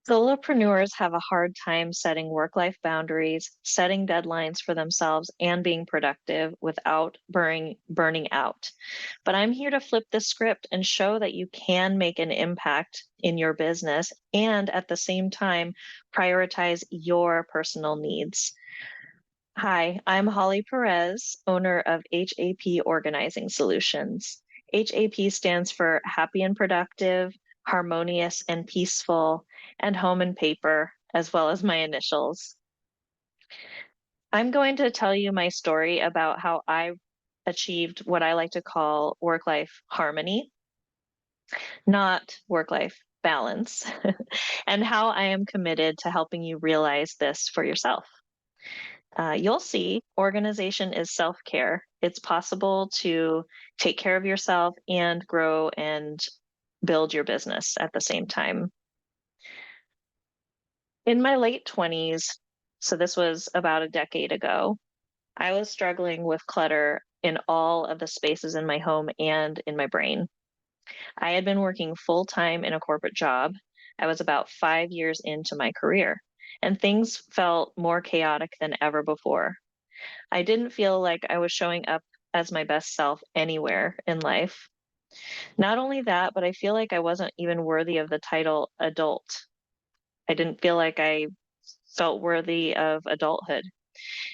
Solopreneurs have a hard time setting work life boundaries, setting deadlines for themselves, and being productive without burning out. But I'm here to flip the script and show that you can make an impact in your business and at the same time prioritize your personal needs. Hi, I'm Holly Perez, owner of HAP Organizing Solutions. HAP stands for Happy and Productive, Harmonious and Peaceful, and Home and Paper, as well as my initials. I'm going to tell you my story about how I achieved what I like to call work life harmony, not work life balance, and how I am committed to helping you realize this for yourself. You'll see organization is self care. It's possible to take care of yourself and grow and build your business at the same time. In my late 20s, so this was about a decade ago, I was struggling with clutter in all of the spaces in my home and in my brain. I had been working full time in a corporate job. I was about 5 years into my career, and things felt more chaotic than ever before. I didn't feel like I was showing up as my best self anywhere in life. Not only that, but I feel like I wasn't even worthy of the title adult. I didn't feel like I felt worthy of adulthood.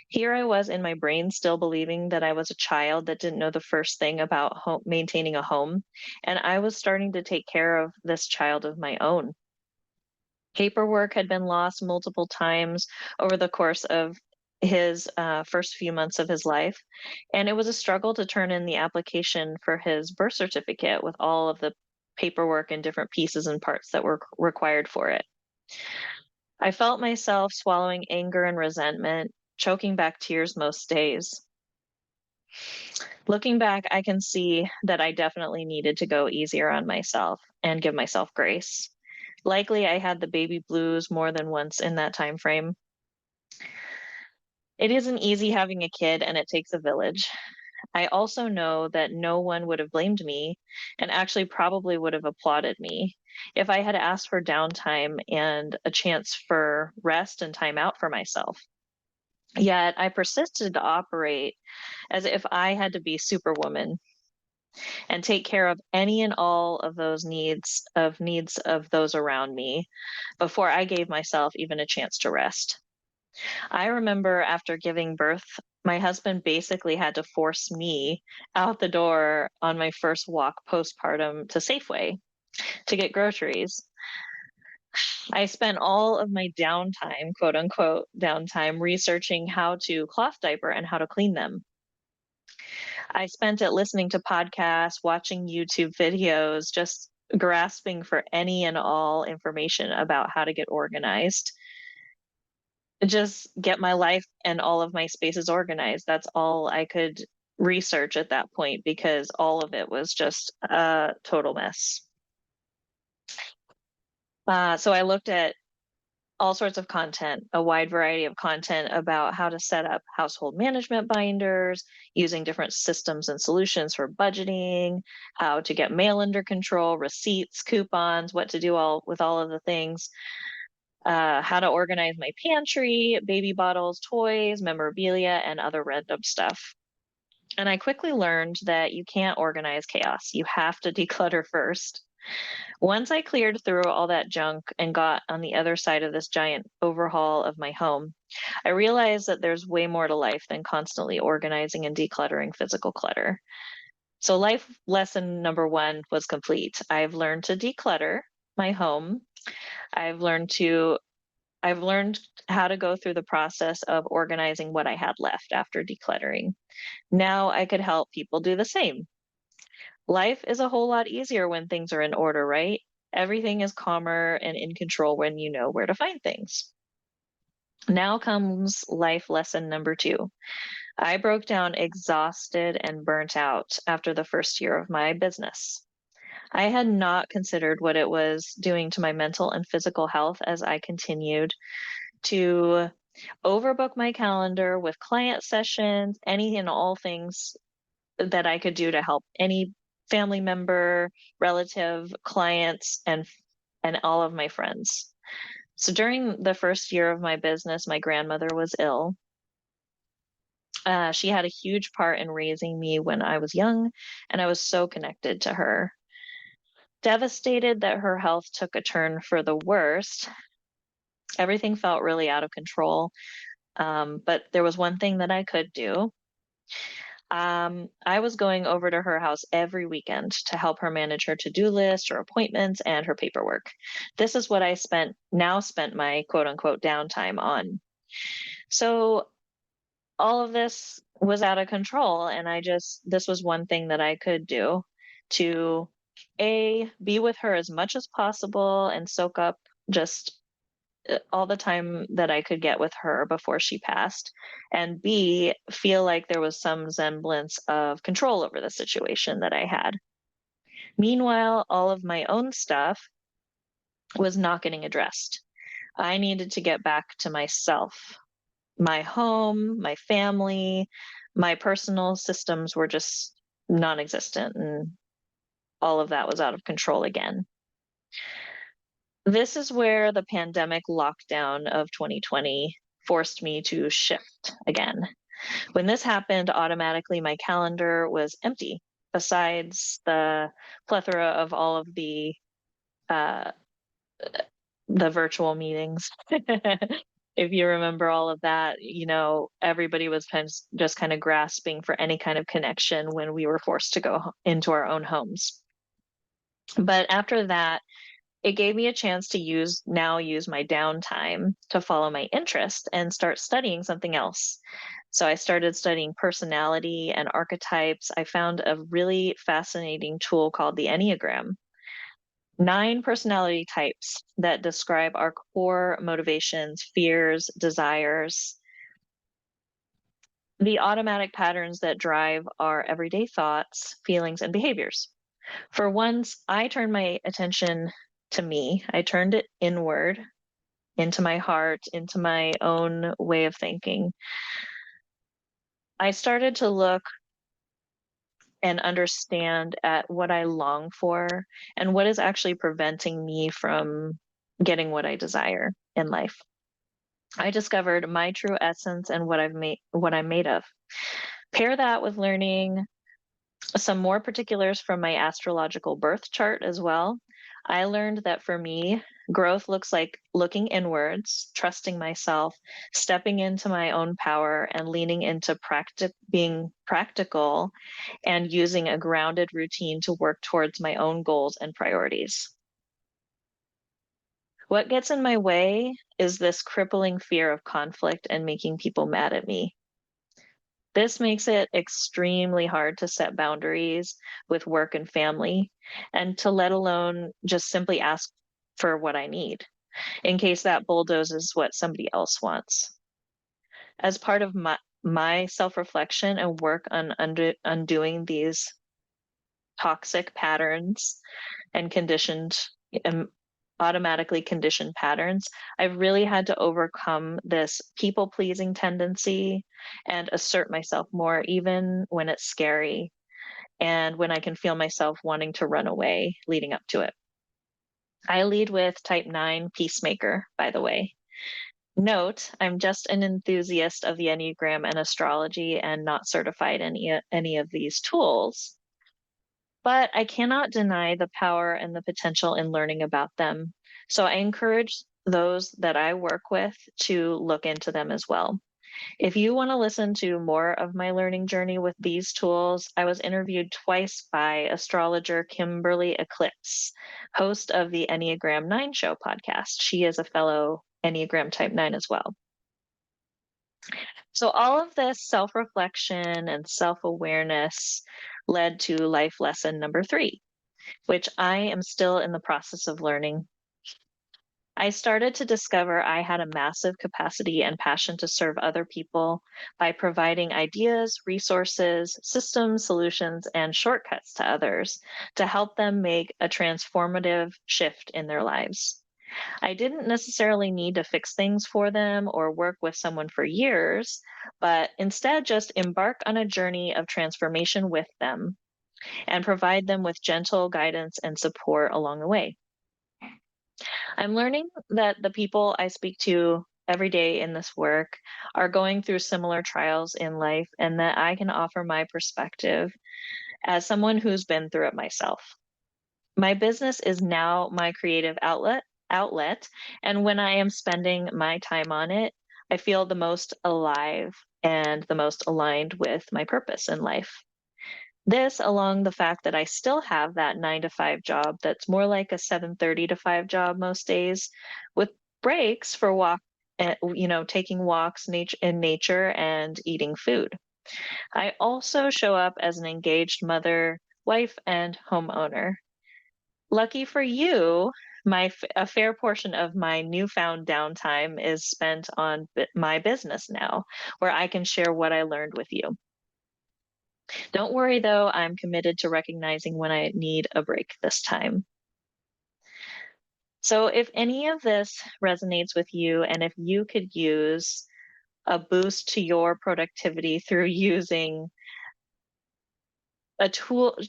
Here I was in my brain still believing that I was a child that didn't know the first thing about maintaining a home, and I was starting to take care of this child of my own. Paperwork had been lost multiple times over the course of his first few months of his life, and it was a struggle to turn in the application for his birth certificate with all of the paperwork and different pieces and parts that were required for it. I felt myself swallowing anger and resentment, choking back tears most days. Looking back, I can see that I definitely needed to go easier on myself and give myself grace. Likely, I had the baby blues more than once in that time frame. It isn't easy having a kid, and it takes a village. I also know that no one would have blamed me and actually probably would have applauded me if I had asked for downtime and a chance for rest and time out for myself. Yet I persisted to operate as if I had to be superwoman and take care of any and all of those needs of those around me before I gave myself even a chance to rest. I remember after giving birth, my husband basically had to force me out the door on my first walk postpartum to Safeway to get groceries. I spent all of my downtime, quote unquote, downtime, researching how to cloth diaper and how to clean them. I spent it listening to podcasts, watching YouTube videos, just grasping for any and all information about how to get organized. Just get my life and all of my spaces organized. That's all I could research at that point because all of it was just a total mess. So I looked at all sorts of content, a wide variety of content about how to set up household management binders, using different systems and solutions for budgeting, how to get mail under control, receipts, coupons, what to do all with all of the things, how to organize my pantry, baby bottles, toys, memorabilia, and other random stuff. And I quickly learned that you can't organize chaos. You have to declutter first. Once I cleared through all that junk and got on the other side of this giant overhaul of my home, I realized that there's way more to life than constantly organizing and decluttering physical clutter. So, life lesson number one was complete. I've learned to declutter my home. I've learned to I've learned how to go through the process of organizing what I had left after decluttering. Now I could help people do the same. Life is a whole lot easier when things are in order, right? Everything is calmer and in control when you know where to find things. Now comes life lesson number two. I broke down exhausted and burnt out after the first year of my business. I had not considered what it was doing to my mental and physical health as I continued to overbook my calendar with client sessions, any and all things that I could do to help any family member, relative, clients, and all of my friends. So during the first year of my business, my grandmother was ill. She had a huge part in raising me when I was young, and I was so connected to her. Devastated that her health took a turn for the worst, everything felt really out of control. But there was one thing that I could do. I was going over to her house every weekend to help her manage her to-do list, her appointments, and her paperwork. This is what I spent my quote unquote downtime on. So all of this was out of control, and this was one thing that I could do to be with her as much as possible and soak up just all the time that I could get with her before she passed, and B, feel like there was some semblance of control over the situation that I had. Meanwhile, all of my own stuff was not getting addressed. I needed to get back to myself. My home, my family, my personal systems were just non-existent, and all of that was out of control again. This is where the pandemic lockdown of 2020 forced me to shift again. When this happened, automatically my calendar was empty, besides the plethora of all of uh, the virtual meetings. If you remember all of that, everybody was just kind of grasping for any kind of connection when we were forced to go into our own homes. But after that, it gave me a chance to use my downtime to follow my interest and start studying something else. So I started studying personality and archetypes. I found a really fascinating tool called the Enneagram. 9 personality types that describe our core motivations, fears, desires, the automatic patterns that drive our everyday thoughts, feelings, and behaviors. For once, I turned my attention to me. I turned it inward, into my heart, into my own way of thinking. I started to look and understand at what I long for and what is actually preventing me from getting what I desire in life. I discovered my true essence and what I'm made of. Pair that with learning some more particulars from my astrological birth chart as well. I learned that for me, growth looks like looking inwards, trusting myself, stepping into my own power, and leaning into being practical and using a grounded routine to work towards my own goals and priorities. What gets in my way is this crippling fear of conflict and making people mad at me. This makes it extremely hard to set boundaries with work and family, and to let alone just simply ask for what I need, in case that bulldozes what somebody else wants. As part of my self-reflection and work on undoing these toxic patterns and um, automatically conditioned patterns, I've really had to overcome this people pleasing tendency and assert myself more, even when it's scary and when I can feel myself wanting to run away leading up to it. I lead with type 9 peacemaker, by the way. Note, I'm just an enthusiast of the Enneagram and astrology and not certified in any of these tools. But I cannot deny the power and the potential in learning about them. So I encourage those that I work with to look into them as well. If you want to listen to more of my learning journey with these tools, I was interviewed twice by astrologer Kimberly Eclipse, host of the Enneagram 9 Show podcast. She is a fellow Enneagram Type 9 as well. So all of this self-reflection and self-awareness led to life lesson number 3, which I am still in the process of learning. I started to discover I had a massive capacity and passion to serve other people by providing ideas, resources, systems, solutions, and shortcuts to others to help them make a transformative shift in their lives. I didn't necessarily need to fix things for them or work with someone for years, but instead just embark on a journey of transformation with them and provide them with gentle guidance and support along the way. I'm learning that the people I speak to every day in this work are going through similar trials in life, and that I can offer my perspective as someone who's been through it myself. My business is now my creative outlet, and when I am spending my time on it, I feel the most alive and the most aligned with my purpose in life. This, along the fact that I still have that 9 to 5 job that's more like a 7:30 to 5 job most days, with breaks for taking walks in nature and eating food. I also show up as an engaged mother, wife, and homeowner. Lucky for you, a fair portion of my newfound downtime is spent on my business now, where I can share what I learned with you. Don't worry though, I'm committed to recognizing when I need a break this time. So, if any of this resonates with you, and if you could use a boost to your productivity through using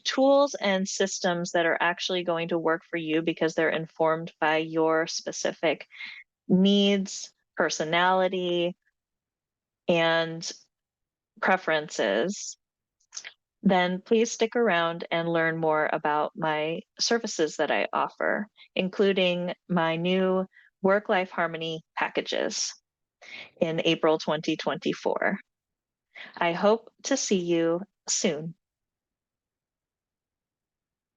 tools and systems that are actually going to work for you because they're informed by your specific needs, personality, and preferences, then please stick around and learn more about my services that I offer, including my new work life harmony packages in April 2024. I hope to see you soon.